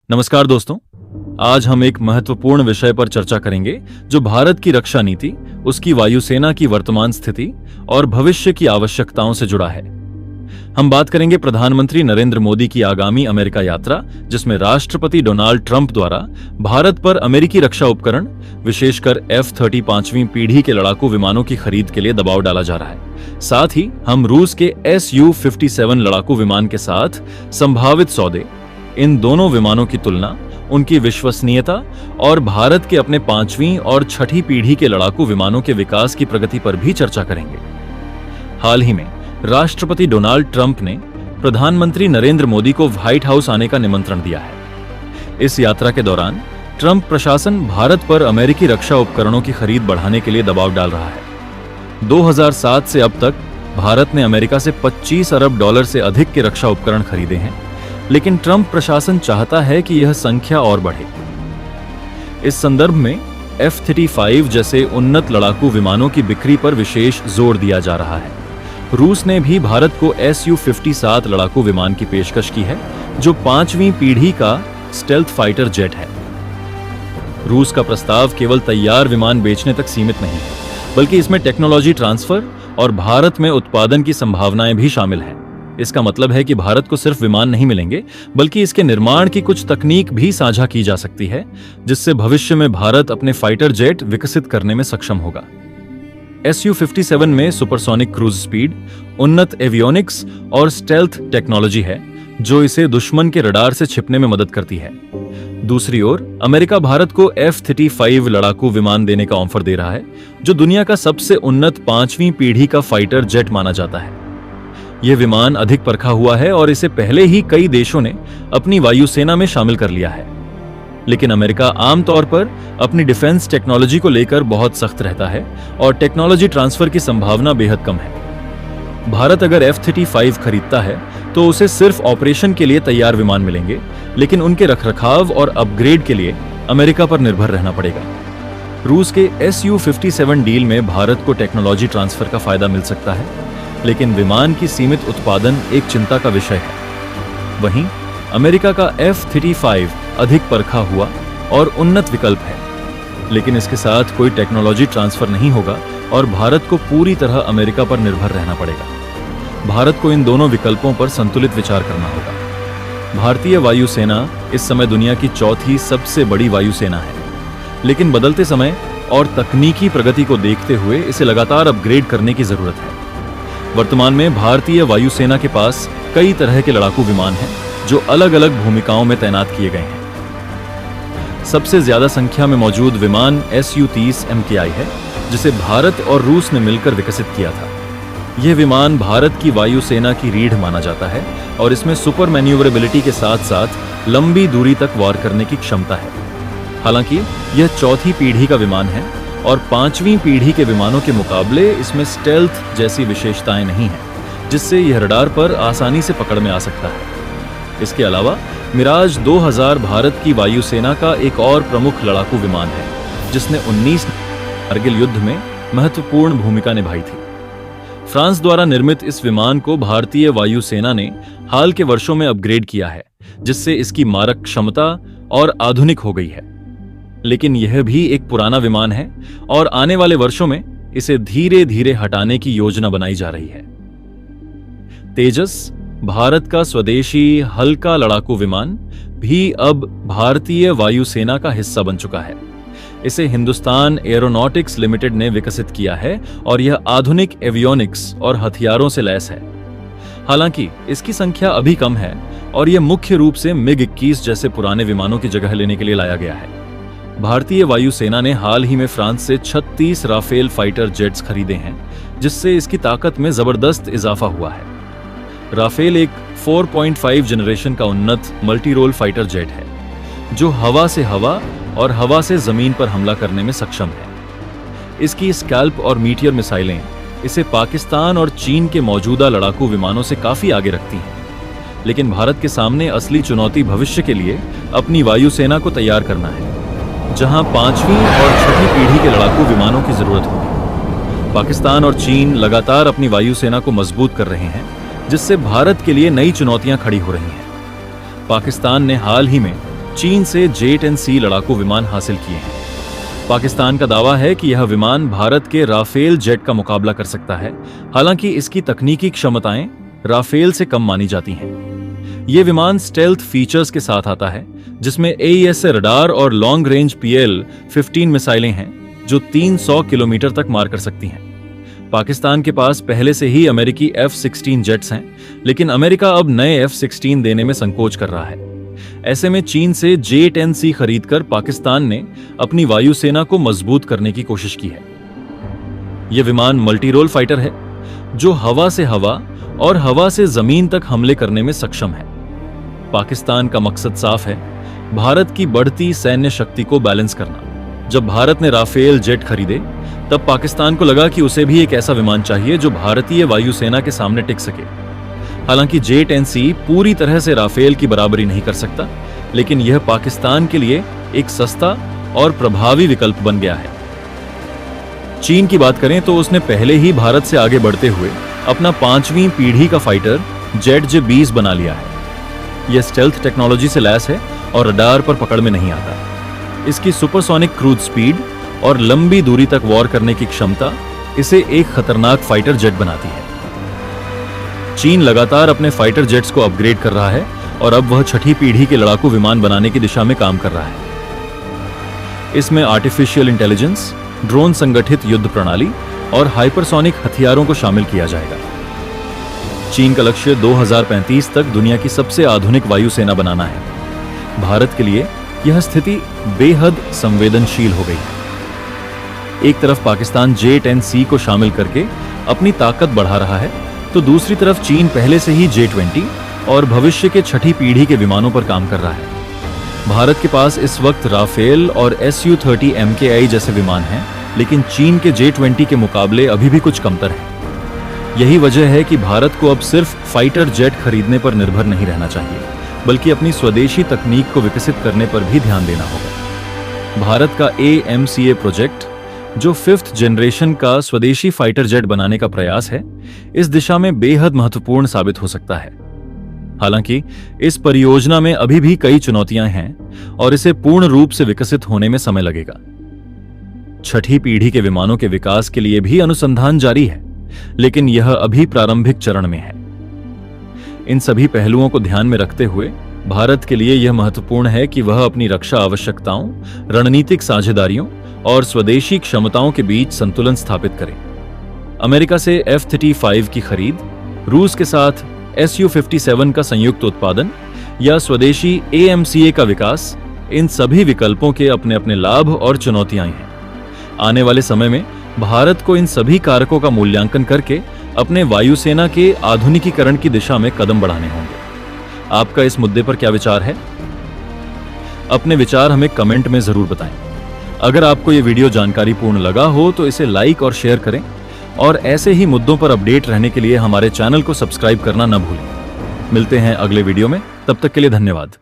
नमस्कार दोस्तों, आज हम एक महत्वपूर्ण विषय पर चर्चा करेंगे जो भारत की रक्षा नीति, उसकी वायुसेना की वर्तमान स्थिति और भविष्य की आवश्यकताओं से जुड़ा है। हम बात करेंगे प्रधानमंत्री नरेंद्र मोदी की आगामी अमेरिका यात्रा, जिसमें राष्ट्रपति डोनाल्ड ट्रंप द्वारा भारत पर अमेरिकी रक्षा उपकरण, विशेषकर F-30 5वीं पीढ़ी के लड़ाकू विमानों की खरीद के लिए दबाव डाला जा रहा है। साथ ही हम रूस के Su-57 लड़ाकू विमान के साथ संभावित सौदे, इन दोनों विमानों की तुलना, उनकी विश्वसनीयता और भारत के अपने 5वीं और 6ठी पीढ़ी के लड़ाकू विमानों के विकास की प्रगति पर भी चर्चा करेंगे। हाल ही में राष्ट्रपति डोनाल्ड ट्रंप ने प्रधानमंत्री नरेंद्र मोदी को व्हाइट हाउस आने का निमंत्रण दिया है। इस यात्रा के दौरान ट्रंप प्रशासन भारत पर अमेरिकी रक्षा उपकरणों की खरीद बढ़ाने के लिए दबाव डाल रहा है। 2007 से अब तक भारत ने अमेरिका से $25 अरब से अधिक के रक्षा उपकरण खरीदे हैं, लेकिन ट्रंप प्रशासन चाहता है कि यह संख्या और बढ़े। इस संदर्भ में F-35 जैसे उन्नत लड़ाकू विमानों की बिक्री पर विशेष जोर दिया जा रहा है। रूस ने भी भारत को Su-57 लड़ाकू विमान की पेशकश की है, जो 5वीं पीढ़ी का स्टेल्थ फाइटर जेट है। रूस का प्रस्ताव केवल तैयार विमान बेचने तक सीमित नहीं है, बल्कि इसमें टेक्नोलॉजी ट्रांसफर और भारत में उत्पादन की संभावनाएं भी शामिल हैं। इसका मतलब है कि भारत को सिर्फ विमान नहीं मिलेंगे, बल्कि इसके निर्माण की कुछ तकनीक भी साझा की जा सकती है, जिससे भविष्य में भारत अपने फाइटर जेट विकसित करने में सक्षम होगा। Su-57 में सुपरसोनिक क्रूज स्पीड, उन्नत एवियोनिक्स और स्टेल्थ टेक्नोलॉजी है, जो इसे दुश्मन के रडार से छिपने में मदद करती है। दूसरी ओर अमेरिका भारत को F-35 लड़ाकू विमान देने का ऑफर दे रहा है, जो दुनिया का सबसे उन्नत 5वीं पीढ़ी का फाइटर जेट माना जाता है। यह विमान अधिक परखा हुआ है और इसे पहले ही कई देशों ने अपनी वायुसेना में शामिल कर लिया है। लेकिन अमेरिका आमतौर पर अपनी डिफेंस टेक्नोलॉजी को लेकर बहुत सख्त रहता है और टेक्नोलॉजी ट्रांसफर की संभावना बेहद कम है। भारत अगर F-35 खरीदता है तो उसे सिर्फ ऑपरेशन के लिए तैयार विमान मिलेंगे, लेकिन उनके रखरखाव और अपग्रेड के लिए अमेरिका पर निर्भर रहना पड़ेगा। रूस के Su-57 डील में भारत को टेक्नोलॉजी ट्रांसफर का फायदा मिल सकता है, लेकिन विमान की सीमित उत्पादन एक चिंता का विषय है। वहीं अमेरिका का F-35 अधिक परखा हुआ और उन्नत विकल्प है, लेकिन इसके साथ कोई टेक्नोलॉजी ट्रांसफर नहीं होगा और भारत को पूरी तरह अमेरिका पर निर्भर रहना पड़ेगा। भारत को इन दोनों विकल्पों पर संतुलित विचार करना होगा। भारतीय वायुसेना इस समय दुनिया की चौथी सबसे बड़ी वायुसेना है, लेकिन बदलते समय और तकनीकी प्रगति को देखते हुए इसे लगातार अपग्रेड करने की जरूरत है। वर्तमान में भारतीय वायुसेना के पास कई तरह के लड़ाकू विमान हैं, जो अलग अलग भूमिकाओं में तैनात किए गए हैं। सबसे ज्यादा संख्या में मौजूद विमान Su-30 MKI है, जिसे भारत और रूस ने मिलकर विकसित किया था। यह विमान भारत की वायुसेना की रीढ़ माना जाता है और इसमें सुपर मैन्यूवरेबिलिटी के साथ साथ लंबी दूरी तक वार करने की क्षमता है। हालांकि यह चौथी पीढ़ी का विमान है और 5वीं पीढ़ी के विमानों के मुकाबले इसमें स्टेल्थ जैसी विशेषताएं नहीं हैं, जिससे यह रडार पर आसानी से पकड़ में आ सकता है। इसके अलावा मिराज 2000 भारत की वायुसेना का एक और प्रमुख लड़ाकू विमान है, जिसने 19 कारगिल युद्ध में महत्वपूर्ण भूमिका निभाई थी। फ्रांस द्वारा निर्मित इस विमान को भारतीय वायुसेना ने हाल के वर्षों में अपग्रेड किया है, जिससे इसकी मारक क्षमता और आधुनिक हो गई है। लेकिन यह भी एक पुराना विमान है और आने वाले वर्षों में इसे धीरे धीरे हटाने की योजना बनाई जा रही है। तेजस, भारत का स्वदेशी हल्का लड़ाकू विमान, भी अब भारतीय वायुसेना का हिस्सा बन चुका है। इसे हिंदुस्तान एरोनॉटिक्स लिमिटेड ने विकसित किया है और यह आधुनिक एवियोनिक्स और हथियारों से लैस है। हालांकि इसकी संख्या अभी कम है और यह मुख्य रूप से MiG-21 जैसे पुराने विमानों की जगह लेने के लिए लाया गया है। भारतीय वायुसेना ने हाल ही में फ्रांस से 36 राफेल फाइटर जेट्स खरीदे हैं, जिससे इसकी ताकत में जबरदस्त इजाफा हुआ है। राफेल एक 4.5 जनरेशन का उन्नत मल्टी रोल फाइटर जेट है, जो हवा से हवा और हवा से जमीन पर हमला करने में सक्षम है। इसकी स्कैल्प और मीटियर मिसाइलें इसे पाकिस्तान और चीन के मौजूदा लड़ाकू विमानों से काफी आगे रखती हैं। लेकिन भारत के सामने असली चुनौती भविष्य के लिए अपनी वायुसेना को तैयार करना है, जहां 5वीं और 6ठी पीढ़ी के लड़ाकू विमानों की जरूरत होगी। पाकिस्तान और चीन लगातार अपनी वायुसेना को मजबूत कर रहे हैं, जिससे भारत के लिए नई चुनौतियां खड़ी हो रही हैं। पाकिस्तान ने हाल ही में चीन से J-10C लड़ाकू विमान हासिल किए हैं। पाकिस्तान का दावा है कि यह विमान भारत के राफेल जेट का मुकाबला कर सकता है, हालांकि इसकी तकनीकी क्षमताएं राफेल से कम मानी जाती हैं। यह विमान स्टेल्थ फीचर्स के साथ आता है, जिसमें AESA रडार और लॉन्ग रेंज PL-15 मिसाइलें हैं जो 300 किलोमीटर तक मार कर सकती हैं। पाकिस्तान के पास पहले से ही अमेरिकी F-16 जेट्स हैं, लेकिन अमेरिका अब नए F-16 देने में संकोच कर रहा है। ऐसे में चीन से J-10C खरीदकर पाकिस्तान ने अपनी वायुसेना को मजबूत करने की कोशिश की है। यह विमान मल्टी रोल फाइटर है जो हवा से हवा और हवा से जमीन तक हमले करने में सक्षम है। पाकिस्तान का मकसद साफ है, भारत की बढ़ती सैन्य शक्ति को बैलेंस करना। जब भारत ने राफेल जेट खरीदे, तब पाकिस्तान को लगा कि उसे भी एक ऐसा विमान चाहिए जो भारतीय वायुसेना के सामने टिक सके। हालांकि J-10C पूरी तरह से राफेल की बराबरी नहीं कर सकता, लेकिन यह पाकिस्तान के लिए एक सस्ता और प्रभावी विकल्प बन गया है। चीन की बात करें तो उसने पहले ही भारत से आगे बढ़ते हुए अपना 5वीं पीढ़ी का फाइटर ZJ-20 बना लिया है। यह स्टेल्थ टेक्नोलॉजी से लैस है और रडार पर पकड़ में नहीं आता। इसकी सुपरसोनिक क्रूज स्पीड और लंबी दूरी तक वॉर करने की क्षमता इसे एक खतरनाक फाइटर जेट बनाती है। चीन लगातार अपने फाइटर जेट्स को अपग्रेड कर रहा है और अब वह 6ठी पीढ़ी के लड़ाकू विमान बनाने की दिशा में काम कर रहा है। इसमें आर्टिफिशियल इंटेलिजेंस, ड्रोन संगठित युद्ध प्रणाली और हाइपरसोनिक हथियारों को शामिल किया जाएगा। चीन का लक्ष्य 2035 तक दुनिया की सबसे आधुनिक वायुसेना बनाना है। भारत के लिए यह स्थिति बेहद संवेदनशील हो गई है। एक तरफ पाकिस्तान J-10C को शामिल करके अपनी ताकत बढ़ा रहा है, तो दूसरी तरफ चीन पहले से ही J-20 और भविष्य के 6ठी पीढ़ी के विमानों पर काम कर रहा है। भारत के पास इस वक्त राफेल और Su-30 MKI जैसे विमान हैं, लेकिन चीन के J-20 के मुकाबले अभी भी कुछ कमतर है। यही वजह है कि भारत को अब सिर्फ फाइटर जेट खरीदने पर निर्भर नहीं रहना चाहिए, बल्कि अपनी स्वदेशी तकनीक को विकसित करने पर भी ध्यान देना होगा। भारत का AMCA प्रोजेक्ट, जो 5th जनरेशन का स्वदेशी फाइटर जेट बनाने का प्रयास है, इस दिशा में बेहद महत्वपूर्ण साबित हो सकता है। हालांकि इस परियोजना में अभी भी कई चुनौतियां हैं और इसे पूर्ण रूप से विकसित होने में समय लगेगा। 6ठी पीढ़ी के विमानों के विकास के लिए भी अनुसंधान जारी है, लेकिन यह अभी प्रारंभिक चरण में है। इन सभी पहलुओं को ध्यान में रखते हुए भारत के लिए यह महत्वपूर्ण है कि वह अपनी रक्षा आवश्यकताओं, रणनीतिक साझेदारियों और स्वदेशी क्षमताओं के बीच संतुलन स्थापित करें। अमेरिका से F-35 की खरीद, रूस के साथ Su-57 का संयुक्त उत्पादन या स्वदेशी AMCA का विकास, इन सभी विकल्पों के अपने अपने लाभ और चुनौतियां हैं। आने वाले समय में भारत को इन सभी कारकों का मूल्यांकन करके अपने वायुसेना के आधुनिकीकरण की दिशा में कदम बढ़ाने होंगे। आपका इस मुद्दे पर क्या विचार है? अपने विचार हमें कमेंट में जरूर बताएं। अगर आपको ये वीडियो जानकारीपूर्ण लगा हो तो इसे लाइक और शेयर करें, और ऐसे ही मुद्दों पर अपडेट रहने के लिए हमारे चैनल को सब्सक्राइब करना न भूलें। मिलते हैं अगले वीडियो में, तब तक के लिए धन्यवाद।